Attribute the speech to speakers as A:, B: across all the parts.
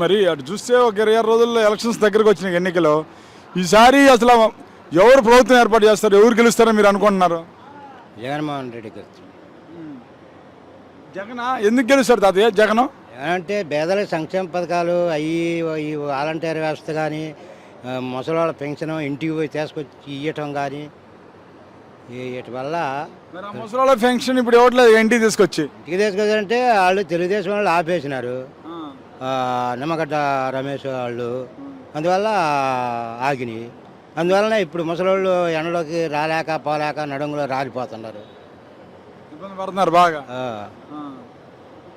A: మరి అటు చూస్తే ఒక 26 రోజుల్లో ఎలక్షన్స్ దగ్గరకు వచ్చినాయి ఎన్నికలు. ఈసారి అసలు ఎవరు ప్రభుత్వం ఏర్పాటు చేస్తారు, ఎవరు గెలుస్తారో మీరు అనుకుంటున్నారు?
B: జగన్మోహన్ రెడ్డి గారు.
A: జగన్ ఎందుకు గెలుస్తారు తాతయ్య జగన్?
B: అంటే పేదల సంక్షేమ పథకాలు అవి ఈ వాలంటీర్ వ్యవస్థ కానీ ముసలివాళ్ళ పెన్షన్ ఇంటికి పోయి తీసుకొచ్చి ఇవ్వటం కానీ వీటి వల్ల.
A: మరి ఆ ముసలి పెన్షన్ ఇప్పుడు ఇవ్వట్లేదు ఇంటికి తీసుకొచ్చి.
B: ఇంటికి తీసుకొచ్చారంటే వాళ్ళు తెలుగుదేశం వాళ్ళు ఆపేసినారు, నిమ్మగడ్డ రమేష్ వాళ్ళు, అందువల్ల ఆగినాయి. అందువలన ఇప్పుడు ముసలోళ్ళు ఎండలోకి రాలేక పోలేక నడుములో రాలిపోతున్నారు,
A: ఇబ్బంది పడుతున్నారు బాగా.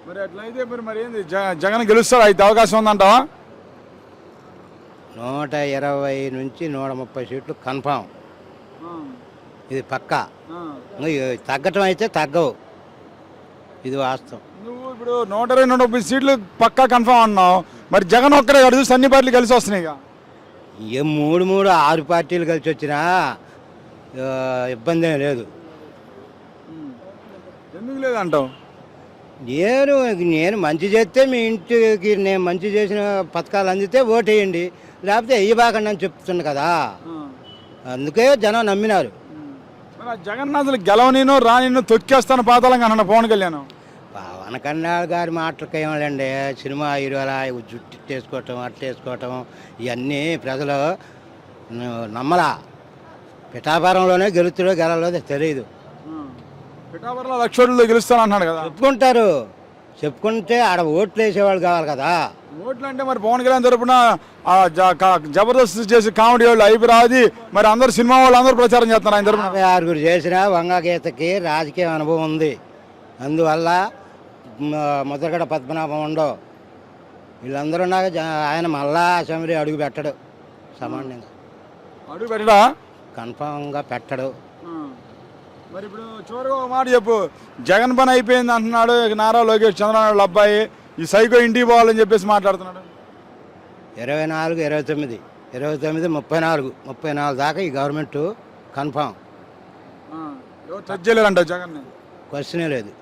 A: మరి అట్లయితే మరి ఏంది జగన్ గెలుస్తాడు అయితే అవకాశం ఉందంటావా?
B: 120 నుంచి 130 సీట్లు కన్ఫామ్, ఇది పక్కా. తగ్గటం అయితే తగ్గవు, ఇది వాస్తవం.
A: నువ్వు ఇప్పుడు 120-130 సీట్లు పక్కా కన్ఫామ్ అన్నావు, మరి జగన్ ఒక్కరే చూసి అన్ని పార్టీలు కలిసి వస్తున్నాయి.
B: ఏ 6 పార్టీలు కలిసి వచ్చినా ఇబ్బంది ఏం లేదు.
A: ఎందుకు లేదంటావు?
B: నేను మంచి చేస్తే మీ ఇంటికి నేను మంచి చేసిన పథకాలు అందితే ఓటేయండి, లేకపోతే వెయ్యబాకండి అని చెప్తున్నా కదా, అందుకే జనం నమ్మినారు.
A: జగన్ అసలు గెలవనినో రానినో తొక్కేస్తాను పాతాళంగా అన్న పవన్ కళ్యాణ్.
B: పవన్ కళ్యాణ్ గారి మాటలకి ఏమండి, సినిమా హీరోలా జుట్టు వేసుకోవటం అట్టేసుకోవటం ఇవన్నీ ప్రజలు నమ్మలా. పిఠాపురంలోనే గెలుతుడో గెలవలేదో తెలియదు.
A: పిఠాపురంలో 1,00,000 ఓట్లలో గెలుస్తాను అన్నాడు కదా.
B: చెప్పుకుంటారు, చెప్పుకుంటే ఆడ ఓట్లు వేసేవాళ్ళు కావాలి కదా.
A: ఓట్లు అంటే మరి పవన్ కళ్యాణ్ తరపున జబర్దస్త్ చేసి కామెడీ వాళ్ళు అయిపోయి మరి అందరు సినిమా వాళ్ళు అందరూ ప్రచారం చేస్తున్నారు ఆయన తరపున.
B: 56 చేసిన వంగగీతకి రాజకీయ అనుభవం ఉంది, అందువల్ల ముద్రగడ పద్మనాభం ఉండవు, వీళ్ళందరూ నాకు ఆయన మళ్ళా అసెంబ్లీ అడుగు పెట్టడు, సామాన్యంగా
A: అడుగు పెట్టడా,
B: కన్ఫామ్గా పెట్టడు.
A: మరి ఇప్పుడు చివరిగా ఒక మాట చెప్పు, జగన్ పని అయిపోయింది అంటున్నాడు నారా లోకేష్ చంద్రబాబు అబ్బాయి, ఈ సైకో ఇంటికి పోవాలని చెప్పేసి మాట్లాడుతున్నాడు.
B: 24, 29, 34 దాకా ఈ గవర్నమెంట్ కన్ఫామ్,
A: ఎవరు టచ్ చేయలేరంట జగన్,
B: క్వశ్చనే లేదు.